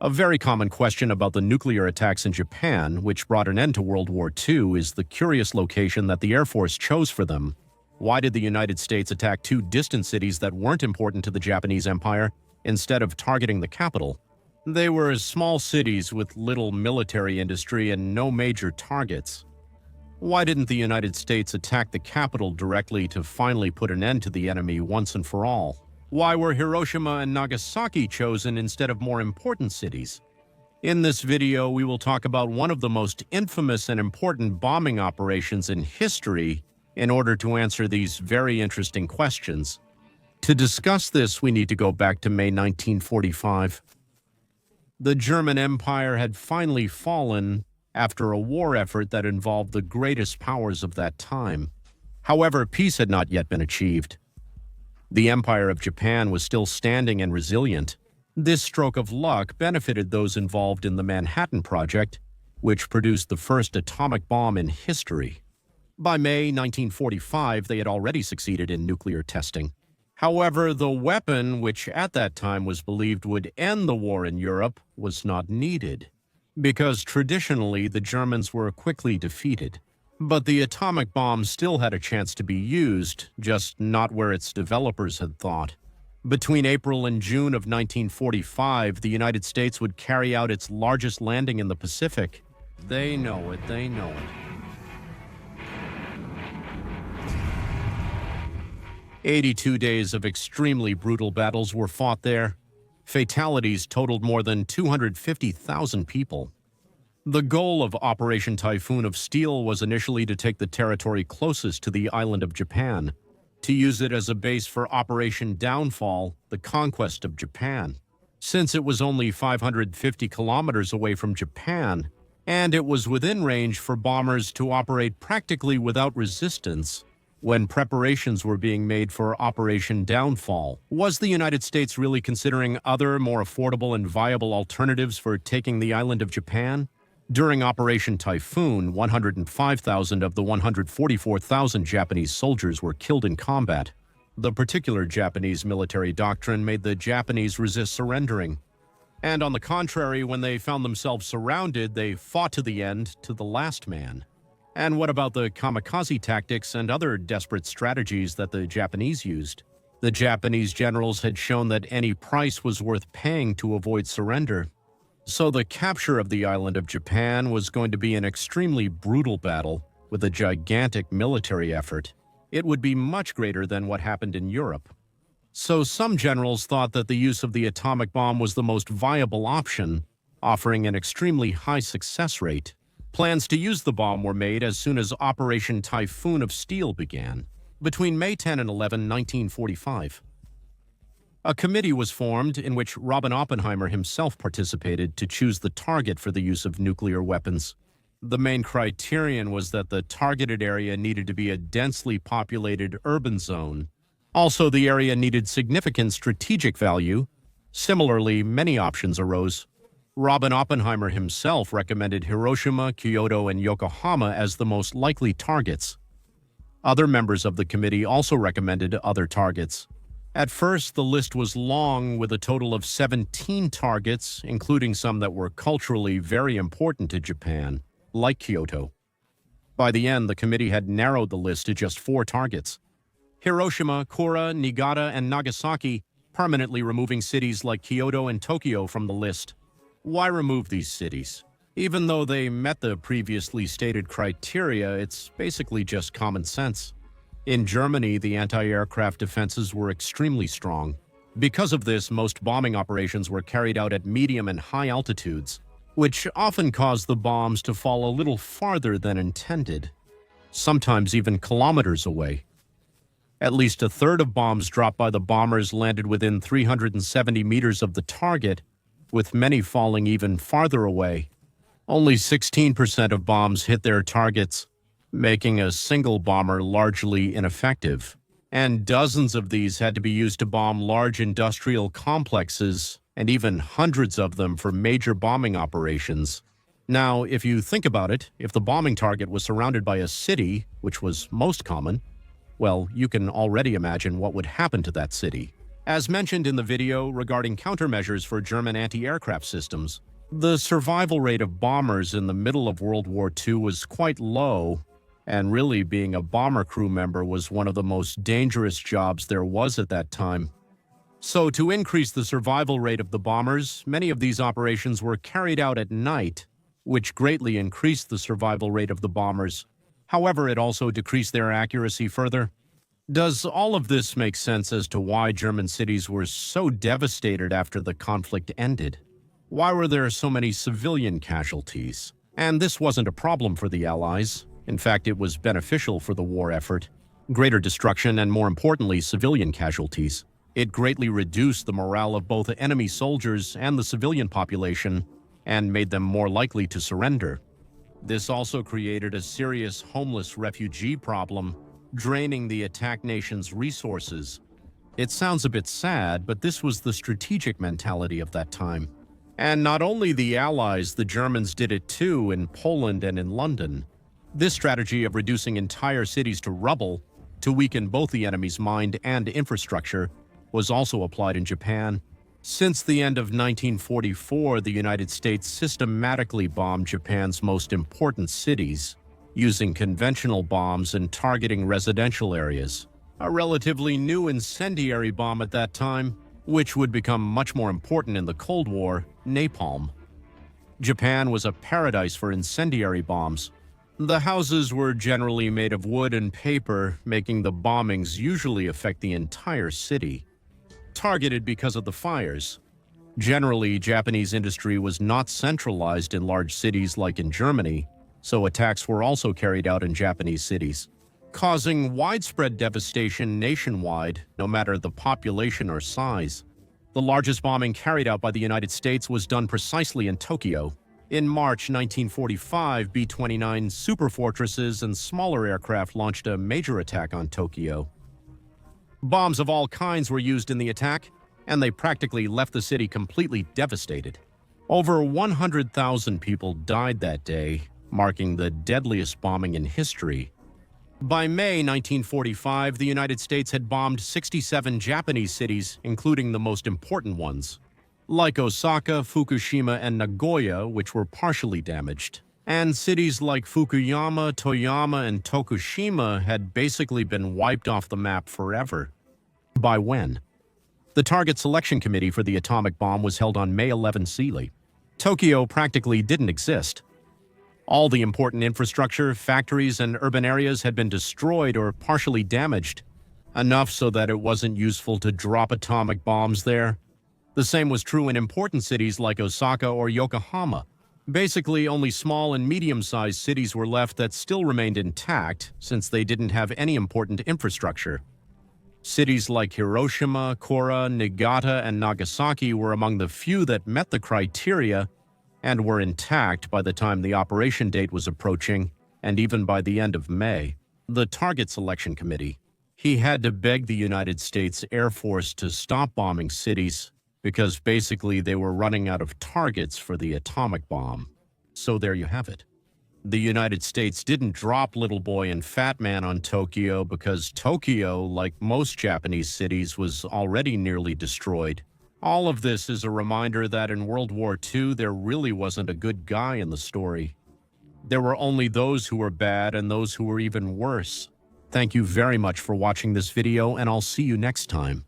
A very common question about the nuclear attacks in Japan, which brought an end to World War II, is the curious location that the Air Force chose for them. Why did the United States attack two distant cities that weren't important to the Japanese Empire instead of targeting the capital? They were small cities with little military industry and no major targets. Why didn't the United States attack the capital directly to finally put an end to the enemy once and for all? Why were Hiroshima and Nagasaki chosen instead of more important cities? In this video, we will talk about one of the most infamous and important bombing operations in history in order to answer these very interesting questions. To discuss this, we need to go back to May 1945. The German Empire had finally fallen after a war effort that involved the greatest powers of that time. However, peace had not yet been achieved. The Empire of Japan was still standing and resilient. This stroke of luck benefited those involved in the Manhattan Project, which produced the first atomic bomb in history. By May 1945, they had already succeeded in nuclear testing. However, the weapon, which at that time was believed would end the war in Europe, was not needed, because traditionally the Germans were quickly defeated. But the atomic bomb still had a chance to be used, just not where its developers had thought. Between April and June of 1945, the United States would carry out its largest landing in the Pacific. They know it, they know it. 82 days of extremely brutal battles were fought there. Fatalities totaled more than 250,000 people. The goal of Operation Typhoon of Steel was initially to take the territory closest to the island of Japan, to use it as a base for Operation Downfall, the conquest of Japan. Since it was only 550 kilometers away from Japan, and it was within range for bombers to operate practically without resistance, when preparations were being made for Operation Downfall, was the United States really considering other, more affordable and viable alternatives for taking the island of Japan? During Operation Typhoon, 105,000 of the 144,000 Japanese soldiers were killed in combat. The particular Japanese military doctrine made the Japanese resist surrendering. And on the contrary, when they found themselves surrounded, they fought to the end, to the last man. And what about the kamikaze tactics and other desperate strategies that the Japanese used? The Japanese generals had shown that any price was worth paying to avoid surrender. So the capture of the island of Japan was going to be an extremely brutal battle with a gigantic military effort. It would be much greater than what happened in Europe. So some generals thought that the use of the atomic bomb was the most viable option, offering an extremely high success rate. Plans to use the bomb were made as soon as Operation Typhoon of Steel began, between May 10 and 11, 1945. A committee was formed in which Robert Oppenheimer himself participated to choose the target for the use of nuclear weapons. The main criterion was that the targeted area needed to be a densely populated urban zone. Also, the area needed significant strategic value. Similarly, many options arose. Robert Oppenheimer himself recommended Hiroshima, Kyoto, and Yokohama as the most likely targets. Other members of the committee also recommended other targets. At first, the list was long, with a total of 17 targets, including some that were culturally very important to Japan, like Kyoto. By the end, the committee had narrowed the list to just 4 targets: Hiroshima, Kura, Niigata, and Nagasaki, permanently removing cities like Kyoto and Tokyo from the list. Why remove these cities? Even though they met the previously stated criteria, it's basically just common sense. In Germany, the anti-aircraft defenses were extremely strong. Because of this, most bombing operations were carried out at medium and high altitudes, which often caused the bombs to fall a little farther than intended, sometimes even kilometers away. At least a third of bombs dropped by the bombers landed within 370 meters of the target, with many falling even farther away. Only 16% of bombs hit their targets, making a single bomber largely ineffective. And dozens of these had to be used to bomb large industrial complexes, and even hundreds of them for major bombing operations. Now, if you think about it, if the bombing target was surrounded by a city, which was most common, well, you can already imagine what would happen to that city. As mentioned in the video regarding countermeasures for German anti-aircraft systems, the survival rate of bombers in the middle of World War II was quite low, and really being a bomber crew member was one of the most dangerous jobs there was at that time. So to increase the survival rate of the bombers, many of these operations were carried out at night, which greatly increased the survival rate of the bombers. However, it also decreased their accuracy further. Does all of this make sense as to why German cities were so devastated after the conflict ended? Why were there so many civilian casualties? And this wasn't a problem for the Allies. In fact, it was beneficial for the war effort. Greater destruction and, more importantly, civilian casualties. It greatly reduced the morale of both enemy soldiers and the civilian population and made them more likely to surrender. This also created a serious homeless refugee problem, draining the attacked nation's resources. It sounds a bit sad, but this was the strategic mentality of that time. And not only the Allies, the Germans did it too in Poland and in London. This strategy of reducing entire cities to rubble to weaken both the enemy's mind and infrastructure was also applied in Japan. Since the end of 1944, the United States systematically bombed Japan's most important cities, using conventional bombs and targeting residential areas. A relatively new incendiary bomb at that time, which would become much more important in the Cold War, napalm. Japan was a paradise for incendiary bombs. The houses were generally made of wood and paper, making the bombings usually affect the entire city. Targeted because of the fires. Generally, Japanese industry was not centralized in large cities like in Germany, so attacks were also carried out in Japanese cities, causing widespread devastation nationwide, no matter the population or size. The largest bombing carried out by the United States was done precisely in Tokyo. In March 1945, B-29 superfortresses and smaller aircraft launched a major attack on Tokyo. Bombs of all kinds were used in the attack, and they practically left the city completely devastated. Over 100,000 people died that day, marking the deadliest bombing in history. By May 1945, the United States had bombed 67 Japanese cities, including the most important ones, like Osaka, Fukushima, and Nagoya, which were partially damaged. And cities like Fukuyama, Toyama, and Tokushima had basically been wiped off the map forever. By when? The Target Selection Committee for the atomic bomb was held on May 11 Seeley. Tokyo practically didn't exist. All the important infrastructure, factories, and urban areas had been destroyed or partially damaged, enough so that it wasn't useful to drop atomic bombs there. The same was true in important cities like Osaka or Yokohama. Basically, only small and medium-sized cities were left that still remained intact since they didn't have any important infrastructure. Cities like Hiroshima, Kora, Niigata, and Nagasaki were among the few that met the criteria and were intact by the time the operation date was approaching, and even by the end of May. The Target Selection Committee, he had to beg the United States Air Force to stop bombing cities because basically they were running out of targets for the atomic bomb. So there you have it. The United States didn't drop Little Boy and Fat Man on Tokyo because Tokyo, like most Japanese cities, was already nearly destroyed. All of this is a reminder that in World War II, there really wasn't a good guy in the story. There were only those who were bad and those who were even worse. Thank you very much for watching this video, and I'll see you next time.